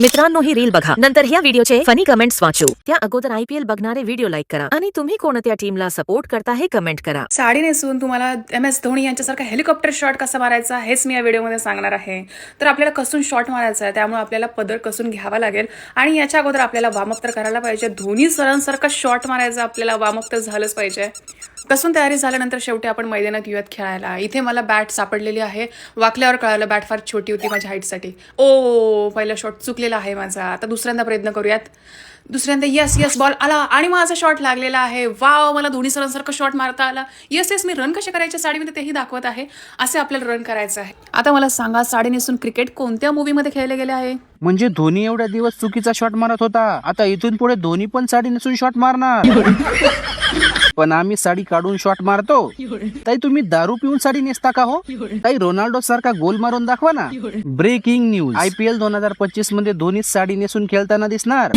मित्रांनो, ही रील बघा, नंतर ह्या व्हिडिओचे फनी कमेंट्स वाचू. त्या अगोदर IPL बघणारे व्हिडिओ लाईक करा आणि तुम्ही कोणत्या टीमला सपोर्ट करता हे कमेंट करा. साडी नेसून तुम्हाला MS धोनी यांच्यासारखा हेलिकॉप्टर शॉट कसा मारायचा हेच मी या व्हिडिओमध्ये सांगणार आहे. तर आपल्याला कसून शॉट मारायचा आहे, त्यामुळे आपल्याला पदर कसून घ्यावा लागेल आणि याच्या अगोदर आपल्याला वॉर्मअप तर करायला पाहिजे. धोनी सरांसारखा शॉट मारायचा, आपल्याला वॉर्मअप तर झालंच पाहिजे. कसून तयारी झाल्यानंतर शेवटी आपण मैदानात येऊयात खेळायला. इथे मला बॅट सापडलेली आहे. वाकल्यावर कळालं बॅट फार छोटी होती माझ्या हाईटसाठी. पहिला शॉट चुकलेला आहे माझा. आता दुसऱ्यांदा प्रयत्न करूयात. दुसऱ्यांदा यस बॉल आला आणि माझा शॉट लागलेला आहे. वाव, मला धोनी सरांसारखं शॉट मारता आला. येस मी रन कसे करायचे साडीमध्ये तेही दाखवत आहे. असे आपल्याला रन करायचं आहे. आता मला सांगा, साडी नेसून क्रिकेट कोणत्या मूवीमध्ये खेळले गेले आहे? म्हणजे धोनी एवढ्या दिवस चुकीचा शॉट मारत होता, आता इथून पुढे धोनी पण साडी नेसून शॉट मारणार. पण आम्ही साडी काढून शॉट मारतो. ताई, तुम्ही दारू पिऊन साडी नेसता का हो? ताई, रोनाल्डो सारखा गोल मारून दाखवा ना. ब्रेकिंग न्यूज, IPL 2025 मध्ये धोनी साडी नेसून खेळताना दिसणार.